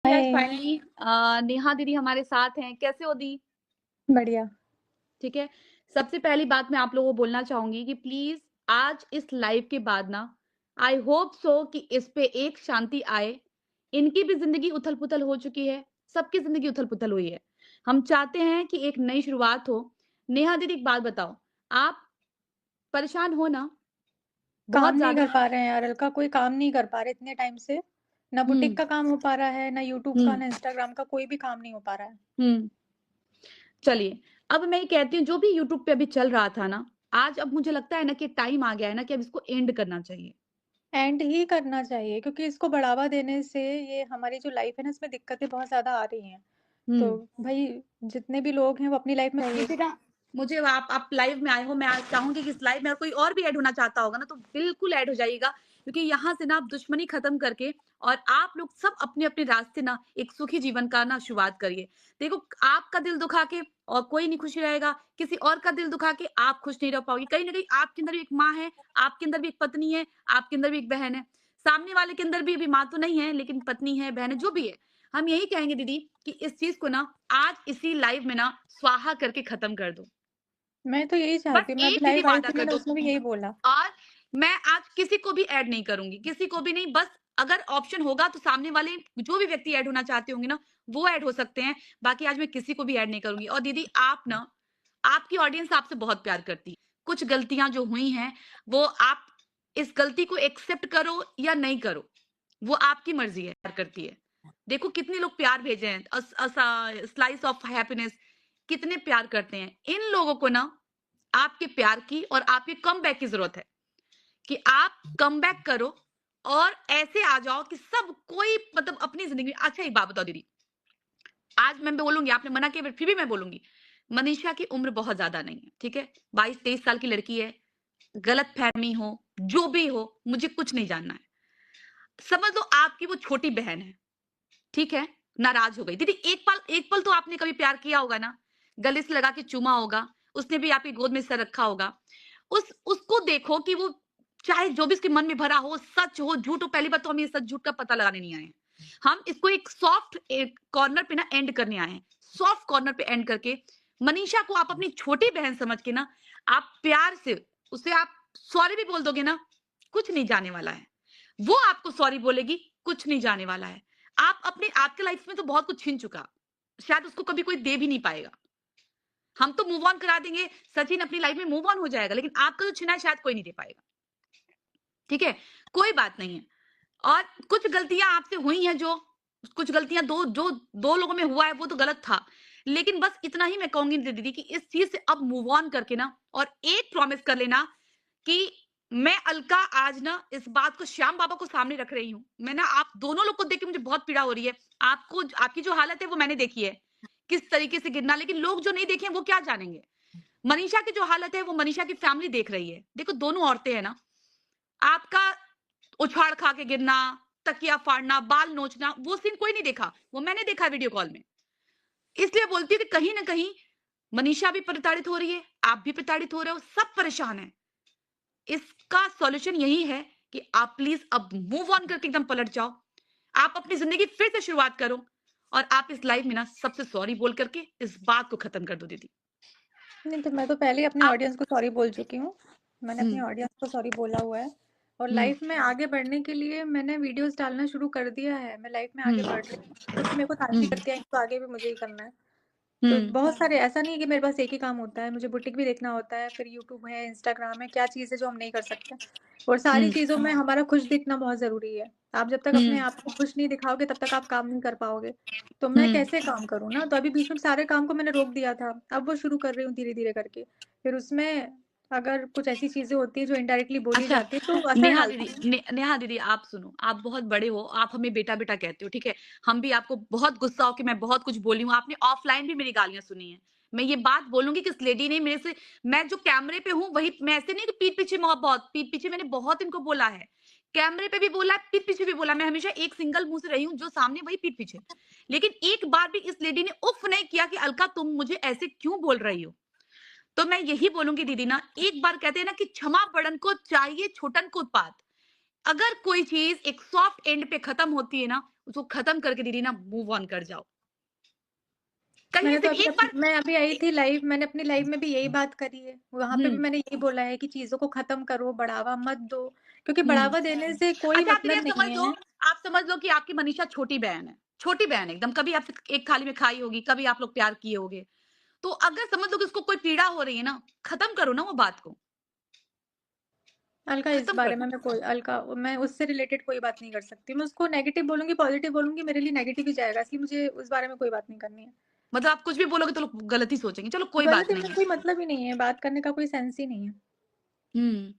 Yes hi. Finally Neha दीदी हमारे साथ हैं। कैसे हो दी? बढ़िया। ठीक है। सबसे पहली बात मैं आप लोगों को बोलना चाहूंगी कि प्लीज आज इस लाइव के बाद ना आई होप सो कि इस पे एक शांति आए। इनकी भी जिंदगी उथल पुथल हो चुकी है, सबकी जिंदगी उथल पुथल हुई है। हम चाहते हैं कि एक नई शुरुआत हो। नेहा दीदी एक बात बताओ, आप परेशान हो ना? काम बहुत नहीं कर ज्यादा? पा रहे हैं यार, अलका कोई काम नहीं कर पा रहे इतने टाइम से। ना बुटीक हम्म। का काम हो पा रहा है, ना यूट्यूब का, हम्म। ना इंस्टाग्राम का, कोई भी काम नहीं हो पा रहा है। हम्म। चलिए, अब मैं ये कहती हूँ जो भी यूट्यूब पे अभी चल रहा था ना, आज अब मुझे लगता है ना कि टाइम आ गया है ना कि अब इसको एंड करना चाहिए। एंड ही करना चाहिए क्योंकि इसको बढ़ावा देने से ये हमारी जो लाइफ है ना, इसमें दिक्कतें बहुत ज़्यादा आ रही हैं। तो हुँ। भाई, जितने भी लोग हैं वो अपनी लाइफ में चाहिए। मुझे ना मुझे आप लाइव में आए हो, मैं आज चाहूँगी कि इस लाइव में अगर कोई और भी ऐड होना चाहता होगा ना, तो बिल्कुल ऐड हो जाइएगा। क्योंकि यहाँ से ना आप दुश्मनी खत्म करके और आप लोग सब अपने-अपने रास्ते ना एक सुखी जीवन का ना शुरुआत करिए। देखो, आपका दिल दुखा के और कोई नहीं खुशी रहेगा, किसी और का दिल दुखा के आप खुश नहीं रह पाओगे। कहीं न कहीं आपके अंदर भी एक माँ है, आपके अंदर भी एक पत्नी है, आपके अंदर भी एक बहन है। सामने वाले के अंदर भी अभी माँ तो नहीं है, लेकिन पत्नी है, बहन है, जो भी है। हम यही कहेंगे दीदी कि इस चीज़ को ना आज इसी लाइव में ना स्वाहा करके खत्म कर दो। मैं तो यही बस चाहती हूँ, मैं अभी एक दीदी लाइव आई वादा थी, कर मैंने दो उसमें भी यही बोला। और मैं आज किसी को भी ऐड नहीं करूँगी, किसी को भी नहीं। बस अगर ऑप्शन होगा तो सामने वाले जो भी व्यक्ति ऐड होना चाहते होंगे ना, वो ऐड हो सकते हैं। बाकी आज मैं किसी को भी ऐड नहीं करूँगी। और दीदी आप ना, आपकी ऑडियंस आपसे बहुत प्यार करती है। कुछ गलतियाँ जो हुई हैं, वो आप इस गलती को एक्सेप्ट करो या नहीं करो, वो आपकी मर्ज़ी है, प्यार करती है। देखो कितने लोग प्यार भेजे हैं, स्लाइस ऑफ हैप्पीनेस, कितने प्यार करते हैं। इन लोगों को ना आपके प्यार की और आपके कमबैक की ज़रूरत है कि आप कमबैक करो और ऐसे आ जाओ कि सब कोई मतलब अपनी ज़िंदगी में। अच्छा एक बात बताओ दीदी, आज मैं बोलूँगी, आपने मना किया फिर भी मैं बोलूँगी। मनीषा की उम्र बहुत ज़्यादा नहीं है, ठीक है? 22-23 साल की लड़की है, गलतफ़हमी हो, जो भी हो, मुझे कुछ नहीं जानना है। समझ लो आपकी वो छोटी बहन है, ठीक है? नाराज़ हो गई। दीदी एक पल तो आपने कभी प्यार किया होगा ना? गले से लगा के चूमा होगा, उसने भी आपकी गोद में सर रखा होगा। उसको देखो कि वो चाहे जो भी उसके मन में भरा हो, सच हो, झूठ हो, पहली बात तो हम ये सच-झूठ का पता लगाने नहीं आए हैं। हम इसको एक सॉफ्ट एक कॉर्नर पे ना एंड करने आए हैं। सॉफ्ट कॉर्नर पे एंड करके मनीषा को आप अपनी छोटी बहन समझ के ना, आप प्यार से उसे आप सॉरी भी बोल दोगे ना, कुछ नहीं जाने वाला है। वो आपको सॉरी बोलेगी, कुछ नहीं जाने वाला है। आपके लाइफ में तो बहुत कुछ छिन चुका। शायद उसको कभी कोई दे भी नहीं पाएगा। हम तो मूव ऑन करा देंगे, सचिन अपनी लाइफ में मूव ऑन हो जाएगा, लेकिन आपका जो छिना है शायद कोई नहीं दे पाएगा। ठीक है? कोई बात नहीं है। और कुछ गलतियाँ आपसे हुई हैं, जो कुछ गलतियाँ जो 2 लोगों में हुआ है वो तो गलत था। लेकिन बस इतना ही मैं कहूँगी दीदी कि इस चीज़ से अब मूव ऑन करके ना और एक प्रॉमिस कर लेना कि मैं अलका आज ना इस बात को श्याम बाबा को सामने रख रही हूँ। मैं ना आप दोनों लोग को देख के मुझे बहुत पीड़ा हो रही है। आपको आपकी जो हालत है वो मैंने देखी है, किस तरीके से गिरना, लेकिन लोग जो नहीं देखे हैं वो क्या जानेंगे? मनीषा की जो हालत है वो मनीषा की फैमिली देख रही है। देखो दोनों औरतें हैं ना, आपका उछाड़ खा के गिरना, तकिया फाड़ना, बाल नोचना, वो सीन कोई नहीं देखा, वो मैंने देखा वीडियो कॉल में। इसलिए बोलती हूँ कि कहीं न कहीं मनीषा भी प्रताड़ित हो रही है, आप भी प्रताड़ित हो रहे हो, सब परेशान हैं। इसका सॉल्यूशन यही है कि आप प्लीज़ अब मूव ऑन करके एकदम पलट जाओ। आप अपनी ज़िंदगी फिर से शुरुआत करो और आप इस लाइफ में ना सबसे सॉरी बोल करके इस बात को खत्म कर दो दीदी। नहीं तो मैं तो पहले ही अपने आप ऑडियंस को सॉरी बोल चुकी हूँ। मैंने हुँ, अपनी ऑडियंस को सॉरी बोला हुआ है और हुँ, लाइफ में आगे बढ़ने के लिए मैंने वीडियोस डालना शुरू कर दिया है। मैं लाइफ में हुँ, आगे बढ़ रही हूँ, क्योंकि मेरे को हुँ, तान्ती करती है तो आगे भी मुझे ही करना है। तो हुँ, बहुत सारे, ऐसा नहीं है कि मेरे पास एक ही काम होता है, मुझे बुटीक भी देखना होता है, फिर यूट्यूब है, इंस्टाग्राम है, क्या चीज़ है जो हम नहीं कर सकते। और सारी हुँ, चीज़ों में हमारा खुश दिखना बहुत ज़रूरी है। आप जब तक अपने हुँ, आप को खुश नहीं दिखाओगे तब तक आप काम नहीं कर पाओगे। तो मैं हुँ। कैसे काम करूँ ना? तो अभी बीच में सारे काम को मैंने रोक दिया था, अब वो शुरू कर रही हूँ धीरे-धीरे करके। फिर उसमें अगर कुछ ऐसी चीज़ें होती हैं जो इनडायरेक्टली बोली अच्छा, जाती है तो असर डालती है। नेहा दीदी आप सुनो, आप बहुत बड़े हो, आप हमें बेटा-बेटा कहते हो, ठीक है? हम भी आपको बहुत गुस्सा हो कि मैं बहुत कुछ बोली हूँ, आपने ऑफलाइन भी मेरी गालियाँ सुनी हैं। मैं ये बात बोलूँगी कि इस लेडी ने मेरे से, मैं जो कैमरे पे हूँ वही, मैं ऐसे नहीं कि पीठ पीछे बहुत पीठ पीछे मैंने बहुत इनको बोला है। कैमरे पे भी बोला है, पीठ पीछे भी बोला, मैं हमेशा एक सिंगल मुँह से रही हूँ, जो सामने वही पीठ पीछे। लेकिन एक बार भी इस लेडी ने उफ़ नहीं किया कि अलका तुम मुझे ऐसे क्यों बोल रही हो? तो मैं यही बोलूँगी दीदी ना, एक बार कहते हैं ना कि क्षमा बड़न को चाहिए छोटन को उत्पात। अगर कोई चीज़ एक सॉफ्ट एंड पे खत्म होती है ना, उसको खत्म करके दीदी ना मूव ऑन कर जाओ। कहीं मैंने से तो भी अभी एक बार मैं अभी आई थी लाइव, मैंने अपनी लाइव में भी यही बात करी है। वहाँ पे भी हुँ, मैंने यही बोला है कि चीज़ों को ख़त्म करो, बढ़ावा मत दो, क्योंकि हुँ। बढ़ावा देने से कोई अच्छा दीदी मतलब नहीं है। आप समझ लो कि आपकी मनीषा छोटी बहन है। छोटी बहन है एकदम, कभी आपसे एक थाली में खाई होगी, कभी आप लोग प्यार किए होंगे। तो अगर समझ लो कि उसको कोई पीड़ा हो रही है ना, खत्म करो ना वो बात को, अलका इस खत्म कर बारे में दो। मैं कोई अलका मैं उससे रिलेटेड कोई बात नहीं कर सकती। मैं उसको नेगेटिव बोलूँगी, पॉज़िटिव बोलूँगी, मेरे लिए नेगेटिव ही जाएगा, इसलिए मुझे उस बारे में कोई बात नहीं करनी है। मतलब आप कुछ भी बोलोगे तो लोग गलत ही सोचेंगे। चलो कोई बात गलत है, नहीं। कोई मतलब ही नहीं है, बात करने का कोई सेंस ही नहीं है। हुँ।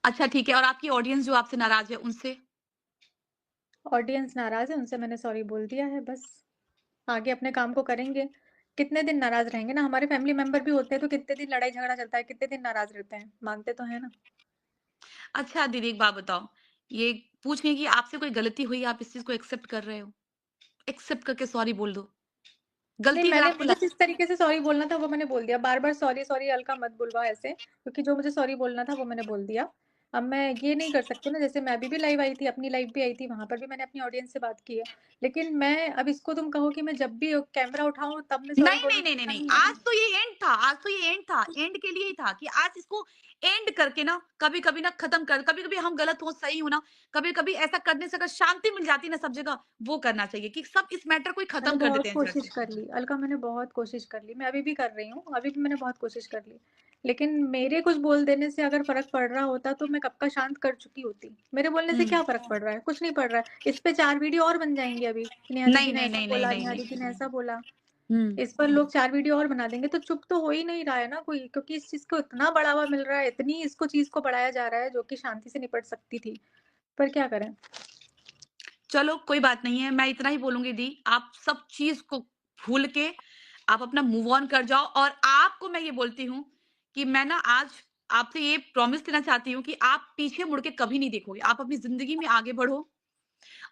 अच्छा ठीक है और आपकी ऑडियंस जो आपसे नाराज़ है उनसे? ऑडियंस नाराज़ है, उनसे मैंने सॉरी बोल दिया है बस। आगे अपने काम को करेंगे। कितने दिन नाराज़ रहेंगे ना, हमारे फैमिली मेंबर भी होते हैं तो कितने दिन लड़ाई झगड़ा चलता है, कितने दिन नाराज़ रहते हैं, मानते तो हैं ना। अच्छा दीदी एक बात बताओ, ये पूछ रही हैं कि आपसे कोई गलती हुई, आप इस चीज़ को एक्सेप्ट कर रहे हो? एक्सेप्ट करके सॉरी बोल दो। नहीं, गलती अगर मैंने आपको मुझे लग जिस तरीके से सॉरी बोलना था वो मैंने बोल दिया। बार-बार सॉरी, सॉरी अलका मत बुलवाओ ऐसे, क्योंकि जो मुझे सॉरी बोलना था वो मैंने बोल दिया। अब मैं ये नहीं कर सकती ना, जैसे मैं अभी भी लाइव आई थी, अपनी लाइव भी आई थी, वहाँ पर भी मैंने अपनी ऑडियंस से बात की है। लेकिन मैं अब इसको तुम कहो कि मैं जब भी कैमरा उठाऊँ तब मैं सॉरी नहीं, नहीं, बोलूँ, नहीं, नहीं, ऐसा नहीं, नहीं है आज ना। तो ये एंड था, आज तो ये एंड था, एंड के लिए ही था कि आज इसको एंड करके ना कभी-कभी ना खत्म कर कभी-कभी हम गलत हो, सही हो ना, कभी-कभी ऐसा करने से अगर शांति मिल जाती है ना सब जगह, वो करना चाहिए कि सब इस मैटर को ही मैंने खत्म कर बहुत देते हैं जड़ कोशिश से। कर ली, अलका मैंने बहुत कोशिश कर ली, मैं अभी भी कर रही हूँ, अभी भी मैंने बहुत कोशिश कर ली। लेकिन मेरे कुछ बोल देने से अगर फ़र्क पड़ रहा होता तो मैं कब का शांत कर चुकी होती। मेरे बोलने से हुँ। क्या फ़र्क पड़ रहा है? कुछ नहीं पड़ रहा है। इस पे 4 वीडियो और बन जाएँगे अभी, कि नेहा नहीं, दीदी ने नहीं, ऐसा नहीं, नहीं, बोला, नहीं, नेहा नहीं। दीदी ने ऐसा बोला। हुँ। इस पर लोग 4 वीडियो और बना देंगे, तो चुप तो हो ही नहीं रहा है ना कोई, क्योंकि इस चीज़ को इतना बढ़ावा मिल रहा है, इतनी इसको चीज़ को बढ़ाया जा रहा है जो कि शांति से निपट सकती थी। पर क्या करें? चलो कोई बात नहीं है, मैं इतना ही बोलूँगी दी, आप सब चीज़ को भूल के आप अपना मूव ऑन कर जाओ और आपको मैं ये बोलती हूँ कि मैं ना आज आपसे ये प्रॉमिस लेना चाहती हूँ कि आप पीछे मुड़ के कभी नहीं देखोगे। आप अपनी ज़िंदगी में आगे बढ़ो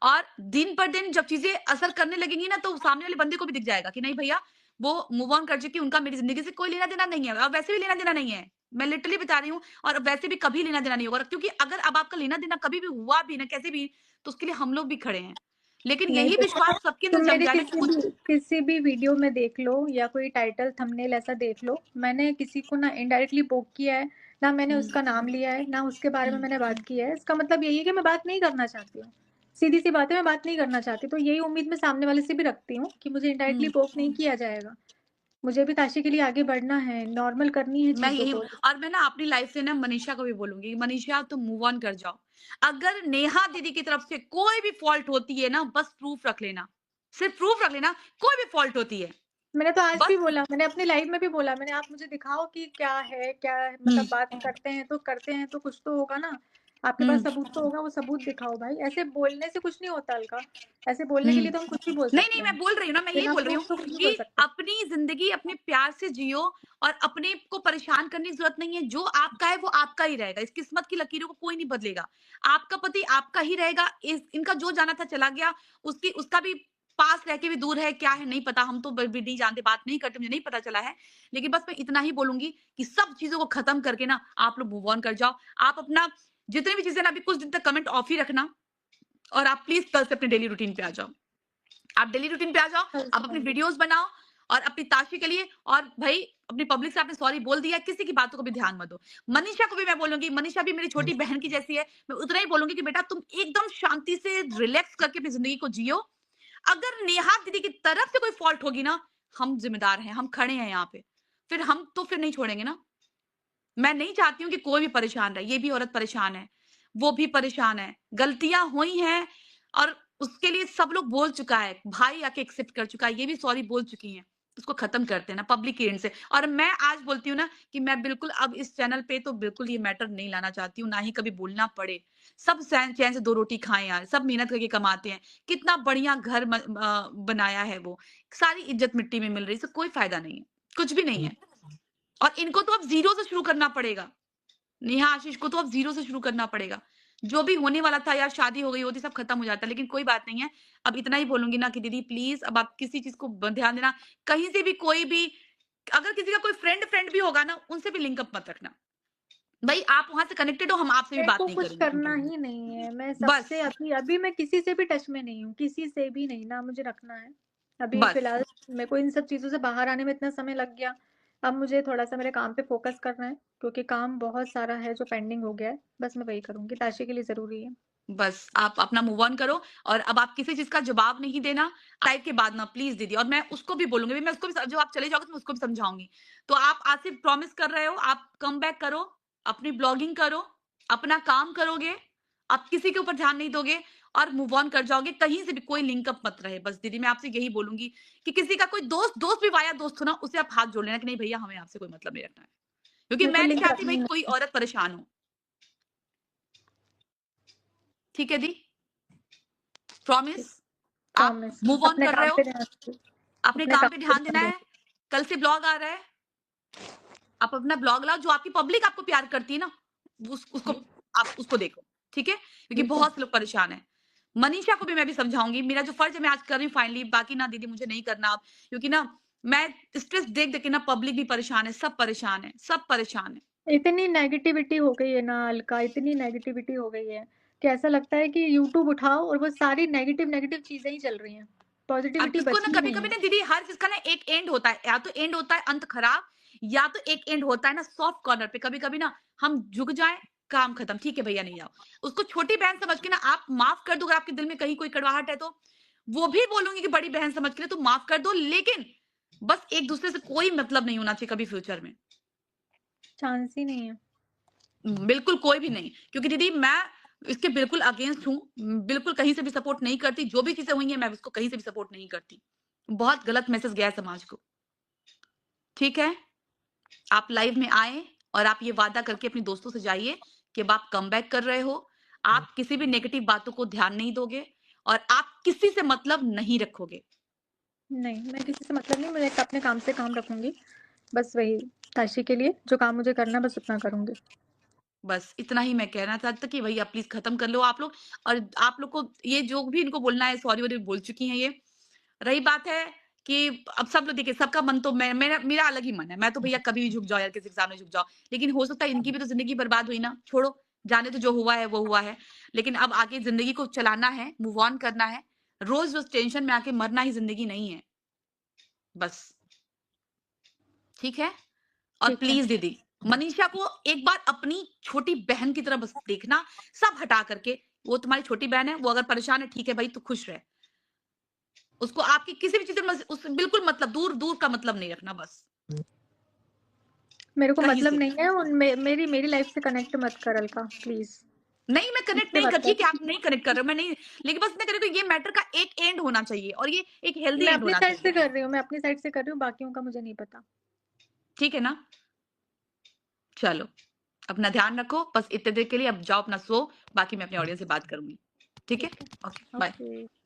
और दिन पर दिन जब चीज़ें असर करने लगेंगी ना, तो सामने वाले बंदे को भी दिख जाएगा कि नहीं भैया, वो मूव ऑन कर चुकी, उनका मेरी ज़िंदगी से कोई लेना-देना नहीं है और वैसे भी लेना-देना नहीं है। मैं लिटरली बता रही हूँ और वैसे भी कभी लेना-देना नहीं होगा क्योंकि अगर अब आपका लेना-देना कभी भी हुआ भी ना, कैसे भी, तो उसके लिए हम लोग भी खड़े हैं। लेकिन नहीं यही देखो, विश्वास सबके अंदर तुम जग मेरे जाए ना कि कुछ किसी भी वीडियो में देख लो या कोई टाइटल थंबनेल ऐसा देख लो, मैंने किसी को ना इनडायरेक्टली पोक किया है, ना मैंने हुँ, उसका नाम लिया है, ना उसके बारे में हुँ, मैंने बात की है। इसका मतलब यही है कि मैं बात नहीं करना चाहती हूँ। सीधी-सी बात है, मैं बात नहीं करना चाहती, तो यही उम्मीद मैं सामने वाले से भी रखती हूँ कि मुझे इनडायरेक्टली हुँ। पोक नहीं किया जाएगा। मुझे भी ताशी के लिए आगे बढ़ना है, नॉर्मल करनी है मैं चीज़ों यही को। और मैं ना अपनी लाइफ से ना मनीषा को भी बोलूँगी, मनीषा तुम मूव ऑन कर जाओ। अगर नेहा दीदी की तरफ से कोई भी फ़ॉल्ट होती है ना, बस प्रूफ रख लेना। सिर्फ़ प्रूफ रख लेना, कोई भी फ़ॉल्ट होती है। मैंने तो आज भी बस बोला, मैंने अपनी लाइव में भी बोला, मैंने आप मुझे दिखाओ कि क्या है हुँ, मतलब बात करते हैं तो कुछ तो होगा ना। आपके पास हुँ, सबूत तो होगा, वो सबूत दिखाओ भाई। ऐसे बोलने से कुछ नहीं होता अलका। ऐसे बोलने के लिए हुँ। तो हम कुछ भी बोल नहीं, सकते नहीं, हैं। मैं बोल रही हूँ ना, मैं यही बिना बोल रही हूँ प्रूफ तो कुछ भी कि बोल सकते हैं। अपनी ज़िंदगी अपने प्यार से जियो और अपने को परेशान करने की ज़रूरत नहीं है। जो आपका है, वो आपका ही रहेगा। इस किस्मत की लकीरों को कोई नहीं बदलेगा। आपका पति आपका ही रहेगा। इस इनका जो जाना था चला गया। उसका भी पास रह के भी दूर है, क्या है नहीं पता। हम तो ब भी नहीं जानते, बात नहीं करते, मुझे नहीं पता चला है। लेकिन बस मैं इतना ही बोलूँगी कि सब चीज़ों को खत्म करके ना आप लोग मूव ऑन कर जाओ। आप अपना जितनी भी चीज़ें ना अभी कुछ दिन तक कमेंट ऑफ ही रखना और आप प्लीज़ कल से अपने डेली रूटीन पे आ जाओ। आप डेली रूटीन पे आ जाओ, कल आप से अपनी आऊँगी। वीडियोज़ बनाओ और अपनी ताशी के लिए और भई अपनी पब्लिक से आपने सॉरी बोल दिया है, किसी की बातों को भी ध्यान मत दो। मनीषा को भी मैं बोलूँगी, मनीषा भी मेरी छोटी बहन की जैसी है, मैं उतना ही बोलूँगी कि बेटा तुम एकदम शांति से रिलैक्स करके अपनी ज़िंदगी को जियो। अगर नेहा दीदी की तरफ से कोई फ़ॉल्ट होगी ना, हम ज़िम्मेदार हैं, हम खड़े हैं यहाँ पे। फिर नहीं छोड़ेंगे ना। मैं नहीं चाहती हूँ कि कोई भी परेशान रहे, ये भी औरत परेशान है, वो भी परेशान है, गलतियाँ हुई हैं और उसके लिए सब लोग बोल चुका है, भाई आके एक्सेप्ट कर चुका है, ये भी सॉरी बोल चुकी हैं। उसको खत्म करते हैं ना पब्लिक के एंड से और मैं आज बोलती हूँ ना कि मैं बिल्कुल अब इस चैनल पे तो बिल्कुल ये मैटर नहीं लाना चाहती हूँ, ना ही कभी बोलना पड़े। सब सैन चैन से 2 रोटी खाएँ यार, सब मेहनत करके कमाते हैं। कितना बढ़िया घर बनाया है वो, सारी इज़्ज़त मिट्टी में मिल रही है, इससे कोई फ़ायदा नहीं है, कुछ भी नहीं है। और इनको तो अब ज़ीरो से शुरू करना पड़ेगा। नेहा आशीष को तो अब ज़ीरो से शुरू करना पड़ेगा। जो भी होने वाला था यार शादी हो गई होती सब खत्म हो जाता, लेकिन कोई बात नहीं है। अब इतना ही बोलूँगी ना कि दीदी प्लीज़ अब आप किसी चीज़ को ध्यान देना, कहीं से भी कोई भी अगर किसी का कोई फ्रेंड भी होगा ना, उनसे भी लिंक अप मत रखना। भाई आप वहां से कनेक्टेड हो, हम आपसे भी मेरे बात को नहीं कुछ करेंगे करना कंटिन्यू। ही नहीं है। मैं बस सबसे अभी अभी मैं किसी से भी टच में नहीं हूँ, किसी से भी नहीं, ना मुझे रखना है। अभी बस फिलहाल मेरे को इन सब चीज़ों से बाहर आने में इतना समय लग गया। अब मुझे थोड़ा-सा मेरे काम पे फ़ोकस करना है, क्योंकि काम बहुत सारा है जो पेंडिंग हो गया है। बस मैं वही करूँगी, ताशी के लिए ज़रूरी है। बस आप अपना मूव ऑन करो, और अब आप किसी चीज़ का जवाब नहीं देना लाइव के बाद ना प्लीज़ दीदी। और मैं उसको भी बोलूँगी, मैं उसको भी जब आप चले जाओगे तो मैं उसको भी समझाऊँगी। तो आप आज से प्रॉमिस कर रहे हो, आप कम बैक करो, अपनी ब्लॉगिंग करो, अपना काम करोगे, आप किसी के ऊपर ध्यान नहीं दोगे और मूव ऑन कर जाओगे, कहीं से भी कोई लिंक अप मत रहे। बस दीदी मैं आपसे यही बोलूँगी कि किसी का कोई दोस्त दोस्त भी वाया दोस्त हो ना, उससे आप हाथ जोड़ लेना कि नहीं भैया हमें आपसे कोई मतलब नहीं रखना है। क्योंकि मेरे को मैं नहीं लिंक चाहती रखनी भाई है। कोई औरत परेशान हो। ठीक है दी? प्रॉमिस? ठीक, आप प्रॉमिस। मूव ऑन अपने कर रहे काम हो, पे ध्यान दूँ, अपने अपने काम काम पे पे ध्यान देना ध्यान है। दूँगी। कल से ब्लॉग आ रहा है, आप अपना ब्लॉग लाओ, जो आपकी पब्लिक आपको प्यार करती है ना, उसको आप उसको देखो, ठीक है? क्योंकि ठीक है। बहुत से लोग परेशान हैं। मनीषा को भी मैं भी समझाऊँगी, मेरा जो फर्ज़ है मैं आज कर रही हूँ फाइनली, बाकी ना दीदी मुझे नहीं करना अब, क्योंकि ना मैं स्ट्रेस देख-देख के ना पब्लिक भी परेशान है, सब परेशान है, सब परेशान है। इतनी नेगेटिविटी हो गई है ना अलका, इतनी नेगेटिविटी हो गई है कि ऐसा लगता है कि यूट्यूब उठाओ और वो सारी नेगेटिव नेगेटिव चीज़ें ही चल रही हैं। अब पॉज़िटिविटी इसको ना बची ही नहीं कभी-कभी है। ना दीदी हर चीज़ का ना एक एंड होता है, या तो एंड होता है अंत खराब, या तो एक एंड होता है ना सॉफ्ट कॉर्नर पे। कभी-कभी ना हम झुक जाएँ, काम खत्म, ठीक है भैया नहीं आओ। उसको छोटी बहन समझ के ना आप माफ़ कर दो, अगर आपके दिल में कहीं कोई कड़वाहट है तो। वो भी बोलूँगी कि बड़ी बहन समझ के ना तुम माफ़ कर दो, लेकिन बस एक-दूसरे से कोई मतलब नहीं होना चाहिए कभी फ्यूचर में। चांस ही नहीं है। बिल्कुल कोई भी नहीं, क्योंकि दीदी मैं इसके बिल्कुल अगेंस्ट हूँ। बिल्कुल कहीं से भी सपोर्ट नहीं करती, जो भी चीज़ें हुई हैं मैं उसको कहीं से भी सपोर्ट नहीं करती। बहुत गलत मैसेज गया है समाज को, ठीक है? आप लाइव में आएँ और आप ये वादा करके अपने दोस्तों से जाइए कि अब आप कमबैक कर रहे हो, आप किसी भी नेगेटिव बातों को ध्यान नहीं दोगे और आप किसी से मतलब नहीं रखोगे। नहीं, मैं किसी से मतलब नहीं, मैं अपने काम से काम रखूँगी। बस वही ताशी के लिए जो काम मुझे करना है बस उतना करूँगी। बस इतना ही मैं कहना चाहती थी कि भैया प्लीज़ खत्म कर लो आप लोग, और आप लोग को ये जो भी इनको बोलना है सॉरी-वॉरी बोल चुकी हैं ये। रही बात है कि अब सब लोग देखिए, सबका मन तो मेरा मेरा अलग ही मन है। मैं तो भैया कभी भी झुक जाओ यार, किसी के सामने झुक जाओ। लेकिन हो सकता है इनकी भी तो ज़िंदगी बर्बाद हुई ना, छोड़ो, जाने दो, जो हुआ है वो हुआ है। लेकिन अब आगे ज़िंदगी को चलाना है, मूव ऑन करना है। रोज़-रोज़ टेंशन में आके मरना ही ज़िंदगी नहीं है। बस, ठीक है? और ठीक है। प्लीज़ दीदी, मनीषा को एक बार अपनी छोटी बहन की तरह बस देखना, सब हटा करके। वो तुम्हारी छोटी बहन है, वो अगर परेशान है ठीक है भाई, तू खुश रह। उसको आपकी किसी भी चीज़ से उससे बिल्कुल मतलब दूर-दूर का मतलब नहीं रखना बस, मेरे को कहीं मतलब से भी। नहीं है उन मेरी लाइफ़ से कनेक्ट मत कर अलका, प्लीज़। नहीं, मैं कनेक्ट मुझसे नहीं मत कर, कर। ठीक है आप नहीं कनेक्ट कर रहे हो, मैं नहीं, लेकिन बस इतना कर रही हूँ कि ये मैटर का एक एंड होना चाहिए, और ये एक हेल्दी मैं एंड अपनी होना साइड से चाहिए। कर रही हूँ, मैं अपनी साइड से कर रही हूँ, बाकियों का मुझे नहीं पता। ठीक है ना? चलो, अपना ध्यान रखो, बस इतने देर के लिए अब जाओ अपना सो, बाकी मैं अपने ऑडियंस से बात करूँगी। ठीक है? ठीक है। Okay, bye. ओके।